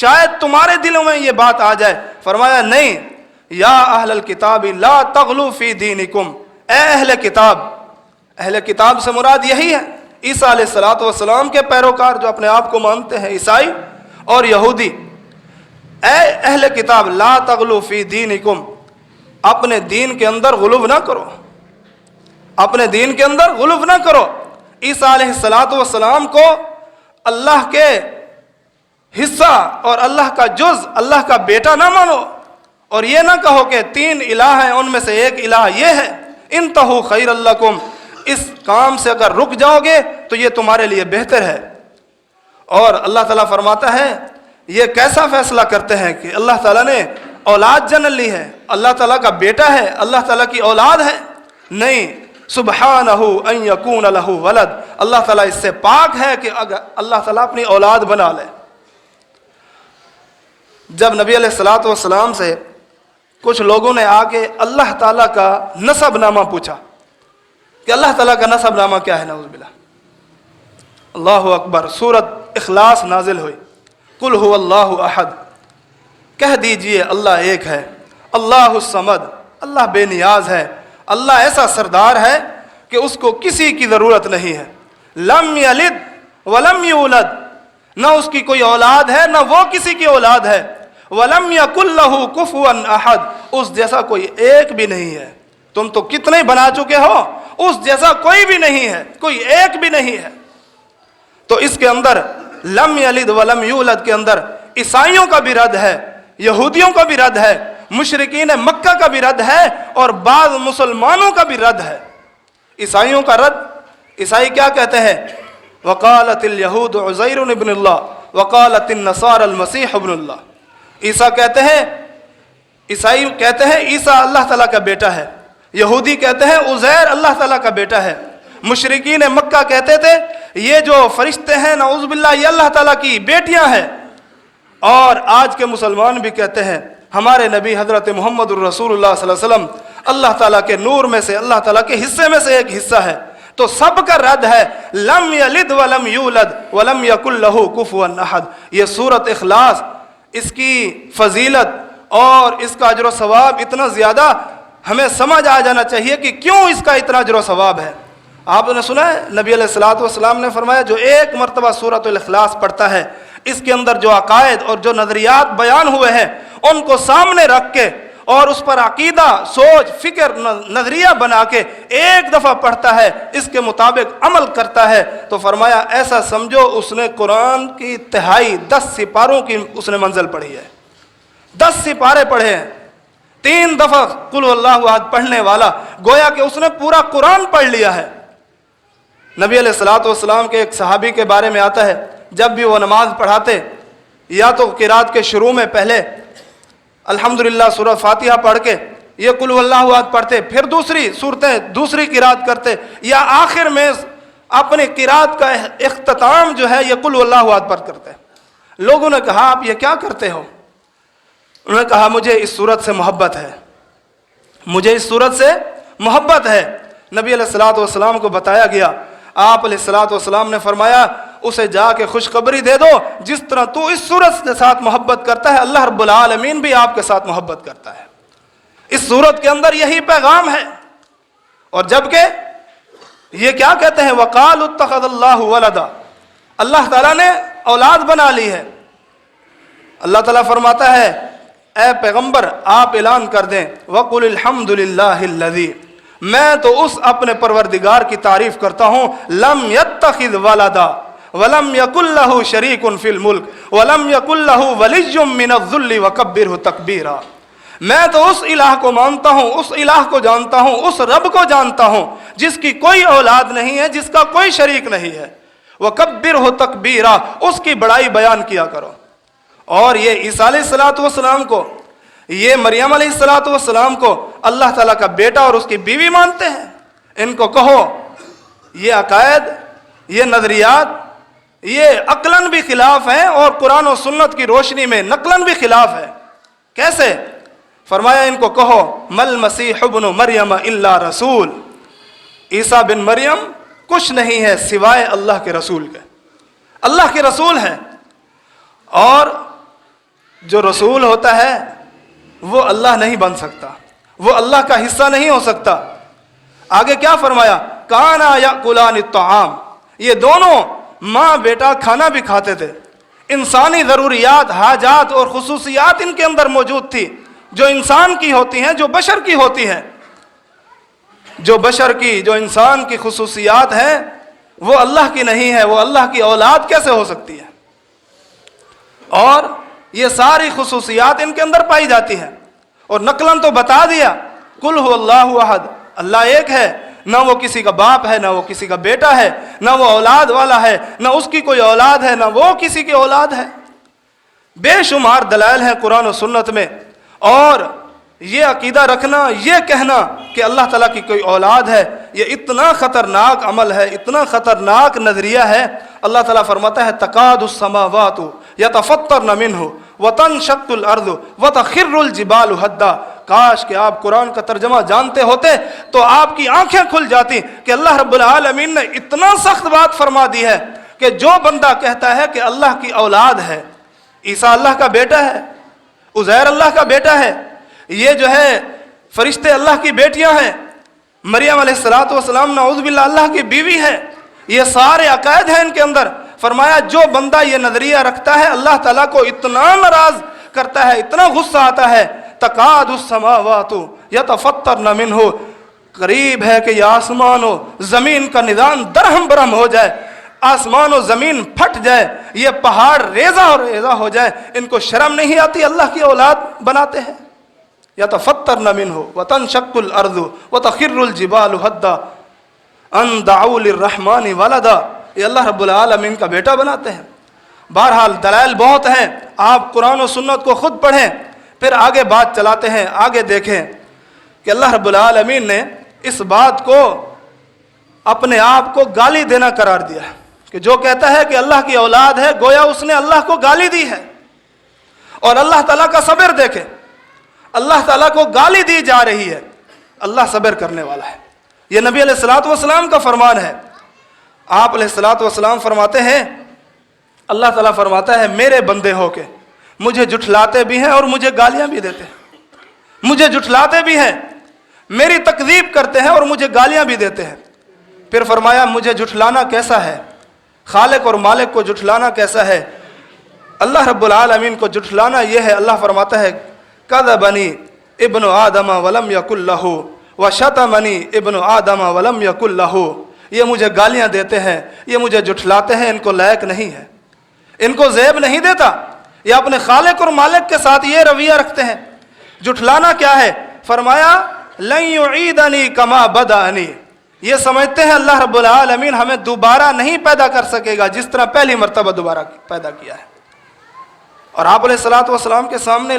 شاید تمہارے دلوں میں یہ بات آ جائے، فرمایا نہیں، یا اہل الکتاب لا تغلو فی دینکم، اے اہل کتاب، اہل کتاب سے مراد یہی ہے عیسیٰ علیہ الصلاۃ والسلام کے پیروکار جو اپنے آپ کو مانتے ہیں عیسائی اور یہودی، اے اہل کتاب لا تغلو فی دینکم، اپنے دین کے اندر غلو نہ کرو، اپنے دین کے اندر غلو نہ کرو۔ عیسیٰ علیہ الصلاۃ والسلام کو اللہ کے حصہ اور اللہ کا جز، اللہ کا بیٹا نہ مانو، اور یہ نہ کہو کہ 3 الہ ہیں ان میں سے ایک الہ یہ ہے، انتہو خیر لکم، اس کام سے اگر رک جاؤ گے تو یہ تمہارے لیے بہتر ہے۔ اور اللہ تعالیٰ فرماتا ہے یہ کیسا فیصلہ کرتے ہیں کہ اللہ تعالیٰ نے اولاد جنم لی ہے، اللہ تعالیٰ کا بیٹا ہے، اللہ تعالیٰ کی اولاد ہے؟ نہیں، سبحانہ ان یکون لہ ولد، اللہ تعالیٰ اس سے پاک ہے کہ اگر اللہ تعالیٰ اپنی اولاد بنا لے۔ جب نبی علیہ الصلاۃ والسلام سے کچھ لوگوں نے آ کے اللہ تعالیٰ کا نسب نامہ پوچھا کہ اللہ تعالیٰ کا نسب نامہ کیا ہے، نعوذ باللہ، اللہ اکبر، سورۃ اخلاص نازل ہوئی، قل هو اللہ احد، کہہ دیجئے اللہ ایک ہے، اللہ الصمد، اللہ بے نیاز ہے، اللہ ایسا سردار ہے کہ اس کو کسی کی ضرورت نہیں ہے، لم یلد ولم یولد، نہ اس کی کوئی اولاد ہے نہ وہ کسی کی اولاد ہے، ولم یکن لہ کفوا احد، اس جیسا کوئی ایک بھی نہیں ہے۔ تم تو کتنے بنا چکے ہو، اس جیسا کوئی بھی نہیں ہے، کوئی ایک بھی نہیں ہے۔ تو اس کے اندر لم یلد ولم یولد کے اندر عیسائیوں کا بھی رد ہے، یہودیوں کا بھی رد ہے، مشرکین مکہ کا بھی رد ہے، اور بعض مسلمانوں کا بھی رد ہے۔ عیسائیوں کا رد، عیسائی کیا کہتے ہیں؟ وقالت الیہود عزیر ابن اللہ وقالت النصارى المسیح ابن اللہ، عیسیٰ کہتے ہیں، عیسائی کہتے ہیں عیسیٰ اللہ تعالیٰ کا بیٹا ہے، یہودی کہتے ہیں عزیر اللہ تعالیٰ کا بیٹا ہے، مشرکین مکہ کہتے تھے یہ جو فرشتے ہیں نعوذ باللہ یہ اللہ تعالیٰ کی بیٹیاں ہیں، اور آج کے مسلمان بھی کہتے ہیں ہمارے نبی حضرت محمد الرسول اللہ صلی اللہ علیہ وسلم اللہ تعالیٰ کے نور میں سے، اللہ تعالیٰ کے حصے میں سے ایک حصہ ہے۔ تو سب کا رد ہے لم یلد ولم یولد ولم یکن لہ کفوا احد۔ یہ سورۃ اخلاص، اس کی فضیلت اور اس کا اجر و ثواب اتنا زیادہ ہمیں سمجھ آ جانا چاہیے کہ کیوں اس کا اتنا اجر و ثواب ہے۔ آپ نے سنا ہے نبی علیہ الصلوۃ والسلام نے فرمایا جو ایک مرتبہ سورۃ الاخلاص پڑھتا ہے، اس کے اندر جو عقائد اور جو نظریات بیان ہوئے ہیں ان کو سامنے رکھ کے اور اس پر عقیدہ، سوچ، فکر، نظریہ بنا کے ایک دفعہ پڑھتا ہے، اس کے مطابق عمل کرتا ہے، تو فرمایا ایسا سمجھو اس نے قرآن کی تہائی 10 سپاروں کی اس نے منزل پڑھی ہے۔ 10 سپارے پڑھے ہیں، 3 دفعہ قل اللہ احد پڑھنے والا گویا کہ اس نے پورا قرآن پڑھ لیا ہے۔ نبی علیہ الصلوۃ والسلام کے ایک صحابی کے بارے میں آتا ہے، جب بھی وہ نماز پڑھاتے یا تو قرات کے شروع میں پہلے الحمدللہ سورہ فاتحہ پڑھ کے یہ قل اللہ احد پڑھتے، پھر دوسری صورتیں دوسری قرات کرتے، یا آخر میں اپنے قرات کا اختتام جو ہے یہ قل اللہ احد پر کرتے۔ لوگوں نے کہا آپ یہ کیا کرتے ہو؟ انہوں نے کہا مجھے اس صورت سے محبت ہے، مجھے اس صورت سے محبت ہے۔ نبی علیہ الصلوۃ والسلام کو بتایا گیا، آپ علیہ الصلوۃ والسلام نے فرمایا اسے جا کے خوشخبری دے دو، جس طرح تو اس صورت کے ساتھ محبت کرتا ہے اللہ رب العالمین بھی آپ کے ساتھ محبت کرتا ہے۔ اس صورت کے اندر یہی پیغام ہے۔ اور جبکہ یہ کیا کہتے ہیں وَقَالُوا اتَّخَذَ اللَّهُ وَلَدًا، اللہ تعالیٰ نے اولاد بنا لی ہے۔ اللہ تعالیٰ فرماتا ہے اے پیغمبر آپ اعلان کر دیں وَقُلِ الْحَمْدُ لِلَّهِ الَّذِي، میں تو اس اپنے پروردگار کی تعریف کرتا ہوں لم يتخذ ولدا ولم يكن له شريك في الملك ولم يكن له ولي من الذل وكبره تكبيرا، میں تو اس الہ کو مانتا ہوں، اس الہ کو جانتا ہوں، اس رب کو جانتا ہوں جس کی کوئی اولاد نہیں ہے، جس کا کوئی شریک نہیں ہے، وکبرہ تکبیرا، اس کی بڑائی بیان کیا کرو۔ اور یہ عیسیٰ علیہ الصلوۃ والسلام کو، یہ مریم علیہ الصلوۃ والسلام کو اللہ تعالیٰ کا بیٹا اور اس کی بیوی مانتے ہیں۔ ان کو کہو یہ عقائد، یہ نظریات، یہ عقلاً بھی خلاف ہیں اور قرآن و سنت کی روشنی میں نقلاً بھی خلاف ہے۔ کیسے؟ فرمایا ان کو کہو مل مسیح ابن مریم الا رسول، عیسیٰ بن مریم کچھ نہیں ہے سوائے اللہ کے رسول کے، اللہ کے رسول ہیں۔ اور جو رسول ہوتا ہے وہ اللہ نہیں بن سکتا، وہ اللہ کا حصہ نہیں ہو سکتا۔ آگے کیا فرمایا کانا یاکلان الطعام، یہ دونوں ماں بیٹا کھانا بھی کھاتے تھے، انسانی ضروریات، حاجات اور خصوصیات ان کے اندر موجود تھی جو انسان کی ہوتی ہیں، جو بشر کی ہوتی ہیں۔ جو بشر کی، جو انسان کی خصوصیات ہیں وہ اللہ کی نہیں ہے، وہ اللہ کی اولاد کیسے ہو سکتی ہے؟ اور یہ ساری خصوصیات ان کے اندر پائی جاتی ہیں۔ اور نقلاً تو بتا دیا قل هو اللہ احد، اللہ ایک ہے، نہ وہ کسی کا باپ ہے، نہ وہ کسی کا بیٹا ہے، نہ وہ اولاد والا ہے، نہ اس کی کوئی اولاد ہے، نہ وہ کسی کی اولاد ہے۔ بے شمار دلائل ہیں قرآن و سنت میں، اور یہ عقیدہ رکھنا، یہ کہنا کہ اللہ تعالیٰ کی کوئی اولاد ہے، یہ اتنا خطرناک عمل ہے، اتنا خطرناک نظریہ ہے۔ اللہ تعالیٰ فرماتا ہے تکاد السماوات یتفطرن منہ وتنشق الارض وتخر الجبال ہدا، کاش کہ آپ قرآن کا ترجمہ جانتے ہوتے تو آپ کی آنکھیں کھل جاتی کہ اللہ رب العالمین نے اتنا سخت بات فرما دی ہے کہ جو بندہ کہتا ہے کہ اللہ کی اولاد ہے، عیسیٰ اللہ کا بیٹا ہے، عزیر اللہ کا بیٹا ہے، یہ جو ہے فرشتے اللہ کی بیٹیاں ہیں، مریم علیہ الصلوۃ والسلام نعوذ باللہ اللہ کی بیوی ہے، یہ سارے عقائد ہیں ان کے اندر۔ فرمایا جو بندہ یہ نظریہ رکھتا ہے اللہ تعالیٰ کو اتنا ناراض کرتا ہے، اتنا غصہ آتا ہے، تکاد السماوات یتفطرن منہ، قریب ہے کہ یہ آسمان و زمین کا نظام درہم برہم ہو جائے، آسمان و زمین پھٹ جائے، یہ پہاڑ ریزہ اور ریزہ ہو جائے۔ ان کو شرم نہیں آتی اللہ کی اولاد بناتے ہیں؟ یتفطرن منہ وتنشق الارض وتخر الجبال ہدا ان دعوا للرحمن ولدا، یہ اللہ رب العالمین کا بیٹا بناتے ہیں۔ بہرحال دلائل بہت ہیں، آپ قرآن و سنت کو خود پڑھیں، پھر آگے بات چلاتے ہیں، آگے دیکھیں کہ اللہ رب العالمین نے اس بات کو اپنے آپ کو گالی دینا قرار دیا ہے کہ جو کہتا ہے کہ اللہ کی اولاد ہے گویا اس نے اللہ کو گالی دی ہے۔ اور اللہ تعالیٰ کا صبر دیکھیں، اللہ تعالیٰ کو گالی دی جا رہی ہے، اللہ صبر کرنے والا ہے۔ یہ نبی علیہ الصلوۃ والسلام کا فرمان ہے۔ آپ علیہ الصلوۃ والسلام فرماتے ہیں، اللہ تعالیٰ فرماتا ہے میرے بندے ہو کے مجھے جھٹلاتے بھی ہیں اور مجھے گالیاں بھی دیتے ہیں، مجھے جھٹلاتے بھی ہیں، میری تکذیب کرتے ہیں اور مجھے گالیاں بھی دیتے ہیں۔ پھر فرمایا مجھے جھٹلانا کیسا ہے، خالق اور مالک کو جھٹلانا کیسا ہے، اللہ رب العالمین کو جھٹلانا یہ ہے۔ اللہ فرماتا ہے کذبنی ابن آدم ولم یکن لہ وشتمنی ابن آدم ولم یکن لہ، یہ مجھے گالیاں دیتے ہیں، یہ مجھے جھٹلاتے ہیں، ان کو لائق نہیں ہے، ان کو زیب نہیں دیتا، یہ اپنے خالق اور مالک کے ساتھ یہ رویہ رکھتے ہیں۔ جھٹلانا کیا ہے؟ فرمایا لن یعیدنی کما بدأنی، یہ سمجھتے ہیں اللہ رب العالمین ہمیں دوبارہ نہیں پیدا کر سکے گا جس طرح پہلی مرتبہ دوبارہ پیدا کیا ہے۔ اور آپ علیہ الصلوۃ والسلام کے سامنے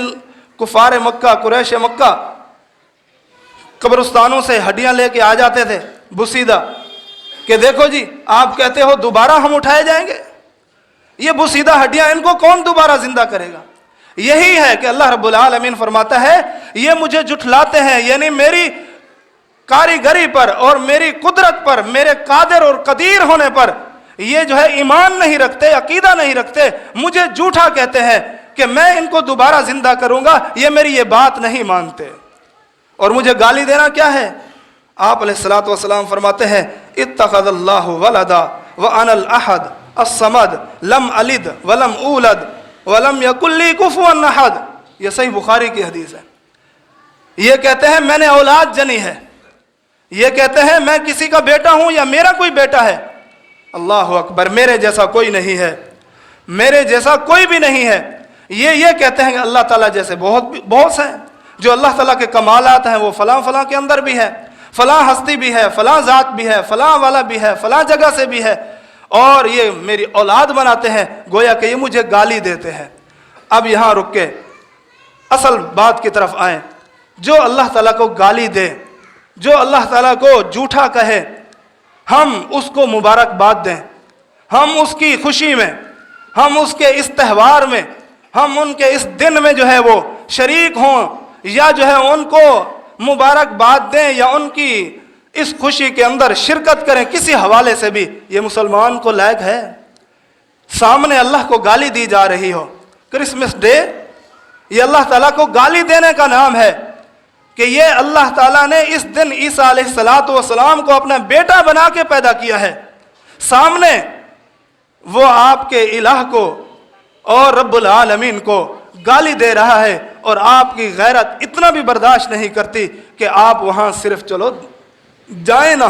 کفار مکہ، قریش مکہ قبرستانوں سے ہڈیاں لے کے آ جاتے تھے بوسیدہ، کہ دیکھو جی آپ کہتے ہو دوبارہ ہم اٹھائے جائیں گے، یہ بوسیدہ ہڈیاں ان کو کون دوبارہ زندہ کرے گا؟ یہی ہے کہ اللہ رب العالمین فرماتا ہے یہ مجھے جھٹلاتے ہیں، یعنی میری کاریگری پر اور میری قدرت پر، میرے قادر اور قدیر ہونے پر یہ جو ہے ایمان نہیں رکھتے، عقیدہ نہیں رکھتے، مجھے جھوٹا کہتے ہیں کہ میں ان کو دوبارہ زندہ کروں گا، یہ میری یہ بات نہیں مانتے، اور مجھے گالی دینا کیا ہے؟ آپ علیہ الصلوۃ والسلام فرماتے ہیں اتخذ اللہ ولدا وانا الاحد الصمد لم الد ولم اولد ولم یکن لی کفوا احد، یہ صحیح بخاری کی حدیث ہے۔ یہ کہتے ہیں میں نے اولاد جنی ہے، یہ کہتے ہیں میں کسی کا بیٹا ہوں یا میرا کوئی بیٹا ہے، اللہ اکبر، میرے جیسا کوئی نہیں ہے، میرے جیسا کوئی بھی نہیں ہے۔ یہ کہتے ہیں کہ اللہ تعالیٰ جیسے بہت سے ہیں، جو اللہ تعالیٰ کے کمالات ہیں وہ فلاں فلاں کے اندر بھی ہے، فلاں ہستی بھی ہے، فلاں ذات بھی ہے، فلاں والا بھی ہے، فلاں جگہ سے بھی ہے، اور یہ میری اولاد بناتے ہیں، گویا کہ یہ مجھے گالی دیتے ہیں۔ اب یہاں رک کے اصل بات کی طرف آئیں، جو اللہ تعالیٰ کو گالی دے، جو اللہ تعالیٰ کو جھوٹا کہے، ہم اس کو مبارکباد دیں، ہم اس کی خوشی میں، ہم اس کے اس تہوار میں، ہم ان کے اس دن میں جو ہے وہ شریک ہوں، یا جو ہے ان کو مبارکباد دیں یا ان کی اس خوشی کے اندر شرکت کریں کسی حوالے سے بھی، یہ مسلمان کو لائق ہے؟ سامنے اللہ کو گالی دی جا رہی ہو، کرسمس ڈے یہ اللہ تعالیٰ کو گالی دینے کا نام ہے کہ یہ اللہ تعالیٰ نے اس دن عیسیٰ علیہ الصلوۃ والسلام کو اپنا بیٹا بنا کے پیدا کیا ہے، سامنے وہ آپ کے الہ کو اور رب العالمین کو گالی دے رہا ہے، اور آپ کی غیرت اتنا بھی برداشت نہیں کرتی کہ آپ وہاں صرف چلو جائیں نہ،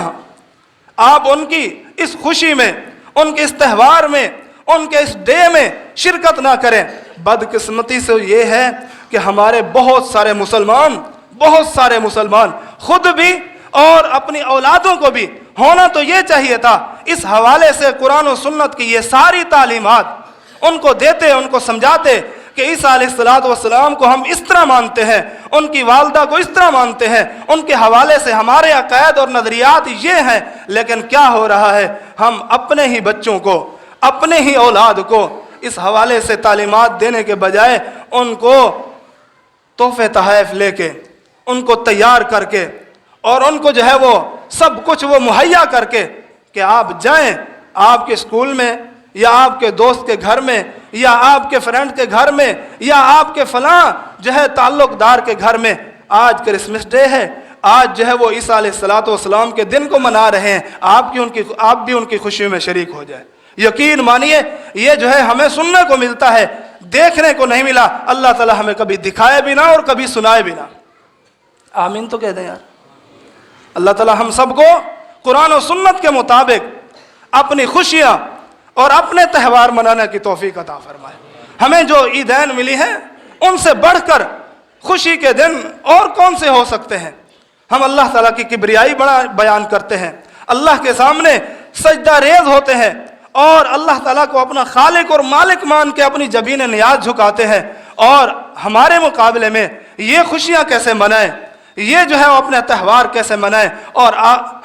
آپ ان کی اس خوشی میں، ان کے اس تہوار میں، ان کے اس ڈے میں شرکت نہ کریں۔ بدقسمتی سے یہ ہے کہ ہمارے بہت سارے مسلمان خود بھی اور اپنی اولادوں کو بھی ہونا تو یہ چاہیے تھا، اس حوالے سے قرآن و سنت کی یہ ساری تعلیمات ان کو دیتے، ان کو سمجھاتے کہ عیسیٰ علیہ الصلوۃ والسلام کو ہم اس طرح مانتے ہیں، ان کی والدہ کو اس طرح مانتے ہیں، ان کے حوالے سے ہمارے عقائد اور نظریات یہ ہیں۔ لیکن کیا ہو رہا ہے؟ ہم اپنے ہی بچوں کو، اپنے ہی اولاد کو اس حوالے سے تعلیمات دینے کے بجائے ان کو تحفے تحائف لے کے، ان کو تیار کر کے، اور ان کو جو ہے وہ سب کچھ وہ مہیا کر کے کہ آپ جائیں آپ کے اسکول میں یا آپ کے دوست کے گھر میں یا آپ کے فرینڈ کے گھر میں یا آپ کے فلاں جو ہے تعلق دار کے گھر میں، آج کرسمس ڈے ہے، آج جو ہے وہ عیسیٰ علیہ الصلوۃ والسلام کے دن کو منا رہے ہیں، آپ بھی ان کی خوشی میں شریک ہو جائے۔ یقین مانیے یہ جو ہے ہمیں سننے کو ملتا ہے، دیکھنے کو نہیں ملا۔ اللہ تعالیٰ ہمیں کبھی دکھائے بھی نہ اور کبھی سنائے بھی نہ۔ آمین تو کہہ دیں یار۔ اللہ تعالیٰ ہم سب کو قرآن و سنت کے مطابق اپنی خوشیاں اور اپنے تہوار منانے کی توفیق عطا فرمائے۔ ہمیں جو عیدین ملی ہیں ان سے بڑھ کر خوشی کے دن اور کون سے ہو سکتے ہیں؟ ہم اللہ تعالیٰ کی کبریائی بڑا بیان کرتے ہیں، اللہ کے سامنے سجدہ ریز ہوتے ہیں، اور اللہ تعالیٰ کو اپنا خالق اور مالک مان کے اپنی جبین نیاز جھکاتے ہیں، اور ہمارے مقابلے میں یہ خوشیاں کیسے منائیں، یہ جو ہے وہ اپنے تہوار کیسے منائیں، اور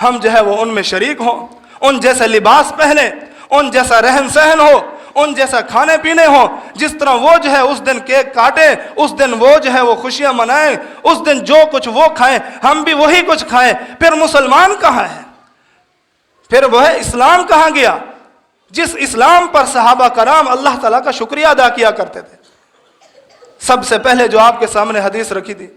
ہم جو ہے وہ ان میں شریک ہوں، ان جیسے لباس پہنیں، ان جیسا رہن سہن ہو، ان جیسا کھانے پینے ہو، جس طرح وہ جو ہے اس دن کیک کاٹے، اس دن وہ جو ہے وہ خوشیاں منائیں، اس دن جو کچھ وہ کھائیں ہم بھی وہی کچھ کھائیں۔ پھر مسلمان کہاں ہے؟ پھر وہ ہے اسلام کہاں گیا؟ جس اسلام پر صحابہ کرام اللہ تعالیٰ کا شکریہ ادا کیا کرتے تھے۔ سب سے پہلے جو آپ کے سامنے حدیث رکھی تھی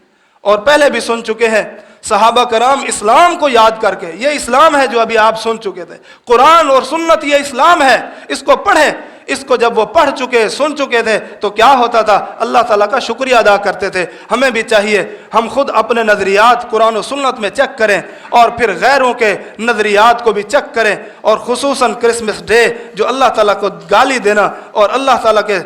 اور پہلے بھی سن چکے ہیں صحابہ کرام اسلام کو یاد کر کے، یہ اسلام ہے جو ابھی آپ سن چکے تھے، قرآن اور سنت یہ اسلام ہے، اس کو پڑھیں۔ اس کو جب وہ پڑھ چکے سن چکے تھے تو کیا ہوتا تھا؟ اللہ تعالیٰ کا شکریہ ادا کرتے تھے۔ ہمیں بھی چاہیے ہم خود اپنے نظریات قرآن و سنت میں چیک کریں اور پھر غیروں کے نظریات کو بھی چیک کریں، اور خصوصاً کرسمس ڈے جو اللہ تعالیٰ کو گالی دینا اور اللہ تعالیٰ کے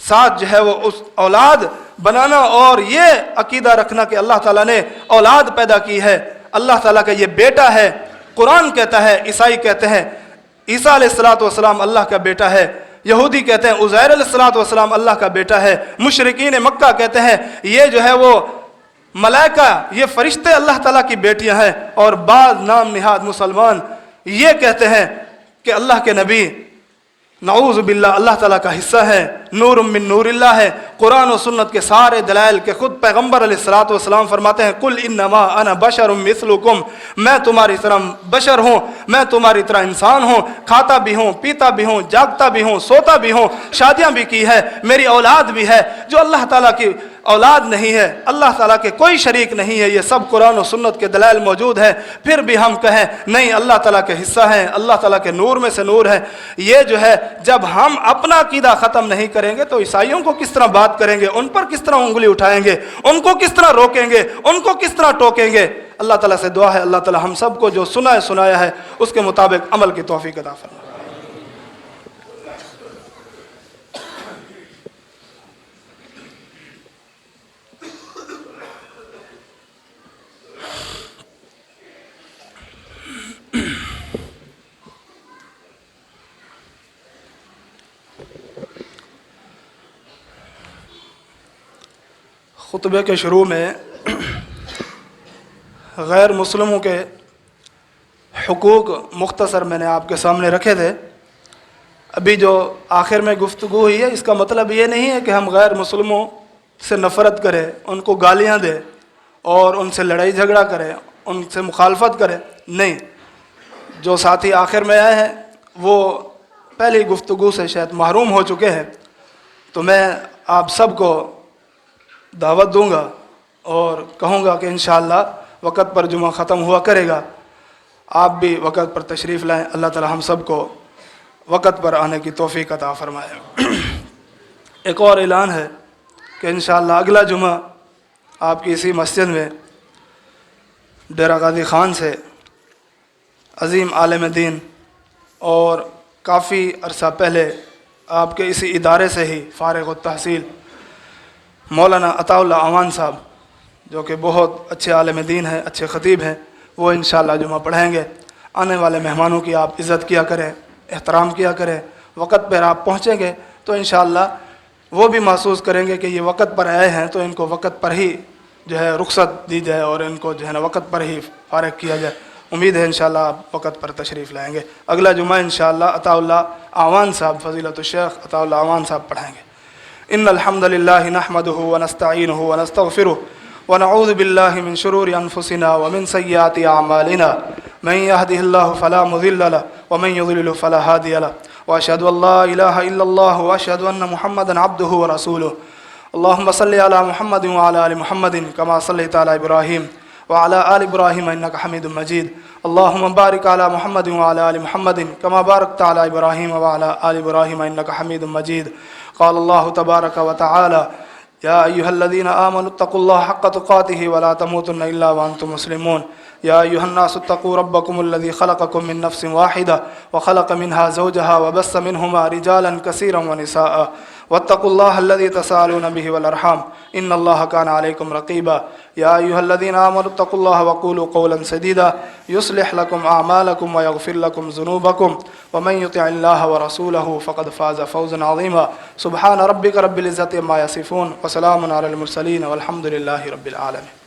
ساتھ جو ہے وہ اس اولاد بنانا اور یہ عقیدہ رکھنا کہ اللہ تعالیٰ نے اولاد پیدا کی ہے، اللہ تعالیٰ کا یہ بیٹا ہے۔ قرآن کہتا ہے، عیسائی کہتے ہیں عیسیٰ علیہ السلام اللہ کا بیٹا ہے، یہودی کہتے ہیں عزیر علیہ السلام اللہ کا بیٹا ہے، مشرکین مکہ کہتے ہیں یہ جو ہے وہ ملائکہ، یہ فرشتے اللہ تعالیٰ کی بیٹیاں ہیں، اور بعض نام نہاد مسلمان یہ کہتے ہیں کہ اللہ کے نبی نعوذ باللہ اللہ تعالیٰ کا حصہ ہے، نور من نور اللہ ہے۔ قرآن و سنت کے سارے دلائل کے خود پیغمبر علیہ السلام فرماتے ہیں قل انما انا بشر مثلکم، میں تمہاری طرح بشر ہوں، میں تمہاری طرح انسان ہوں، کھاتا بھی ہوں، پیتا بھی ہوں، جاگتا بھی ہوں، سوتا بھی ہوں، شادیاں بھی کی ہے، میری اولاد بھی ہے۔ جو اللہ تعالیٰ کی اولاد نہیں ہے، اللہ تعالیٰ کے کوئی شریک نہیں ہے، یہ سب قرآن و سنت کے دلائل موجود ہے، پھر بھی ہم کہیں نہیں اللہ تعالیٰ کے حصہ ہیں، اللہ تعالیٰ کے نور میں سے نور ہے۔ یہ جو ہے جب ہم اپنا عقیدہ ختم نہیں کریں گے تو عیسائیوں کو کس طرح بات کریں گے، ان پر کس طرح انگلی اٹھائیں گے، ان کو کس طرح روکیں گے، ان کو کس طرح ٹوکیں گے؟ اللہ تعالیٰ سے دعا ہے اللہ تعالیٰ ہم سب کو جو سنایا ہے اس کے مطابق عمل کی توفیق عطا فرمائے۔ خطبے کے شروع میں غیر مسلموں کے حقوق مختصر میں نے آپ کے سامنے رکھے تھے۔ ابھی جو آخر میں گفتگو ہوئی ہے اس کا مطلب یہ نہیں ہے کہ ہم غیر مسلموں سے نفرت کریں، ان کو گالیاں دیں اور ان سے لڑائی جھگڑا کریں، ان سے مخالفت کریں، نہیں۔ جو ساتھی آخر میں آئے ہیں وہ پہلی گفتگو سے شاید محروم ہو چکے ہیں، تو میں آپ سب کو دعوت دوں گا اور کہوں گا کہ انشاءاللہ وقت پر جمعہ ختم ہوا کرے گا، آپ بھی وقت پر تشریف لائیں۔ اللہ تعالی ہم سب کو وقت پر آنے کی توفیق عطا فرمائے۔ ایک اور اعلان ہے کہ انشاءاللہ اگلا جمعہ آپ کی اسی مسجد میں ڈیرہ غازی خان سے عظیم عالم دین اور کافی عرصہ پہلے آپ کے اسی ادارے سے ہی فارغ التحصیل مولانا عطا اللہ اعوان صاحب، جو کہ بہت اچھے عالم دین ہیں، اچھے خطیب ہیں، وہ انشاءاللہ جمعہ پڑھائیں گے۔ آنے والے مہمانوں کی آپ عزت کیا کریں، احترام کیا کریں، وقت پر آپ پہنچیں گے تو انشاءاللہ وہ بھی محسوس کریں گے کہ یہ وقت پر آئے ہیں تو ان کو وقت پر ہی جو ہے رخصت دی جائے اور ان کو جو ہے نا وقت پر ہی فارغ کیا جائے۔ امید ہے انشاءاللہ آپ وقت پر تشریف لائیں گے۔ اگلا جمعہ انشاءاللہ عطا اللہ اعوان صاحب، فضیلت الشیخ عطا اللہ اعوان صاحب پڑھائیں گے۔ ان الحمد للہ نحمدہ ونستعینہ ونستغفرہ ونعوذ باللہ من شرور انفسنا ومن سیئات اعمالنا من یہدہ اللہ فلا مضل لہ ومن یضلل فلا ہادی لہ واشہد ان لا الہ الا اللہ واشہد ان محمدا عبدہ ورسولہ۔ اللہم صلی علی محمد وعلی آل محمد کما صلیت علی ابراہیم وعلی آل ابراہیم انک حمید مجید۔ اللہم بارک علی محمد وعلی آل محمد کما بارکت علی ابراہیم وعلی آل ابراہیم انک حمید مجید۔ قال اللہ تبارک وتعالی یا ایہا الذین آمنوا اتقوا اللہ حق تقاتہ ولا تموتن الا وانتم مسلمون۔ یا ایہا الناس اتقوا ربکم الذی خلقکم من نفس واحدہ وخلق منها زوجہا وبث منہما رجالا کثیرا ونساء واتقوا اللہ الذی تساءلون به والارحام ان اللہ کان علیکم رقیبا۔ یا ایہا الذین آمنوا اتقوا اللہ وقولوا قولا سدیدا یصلح لکم اعمالکم ویغفر لکم ذنوبکم ومن یطع اللہ ورسولہ فقد فاز فوزا عظیما۔ سبحان ربک رب العزۃ عما یصفون وسلام علی المرسلین والحمد للہ رب العالمین۔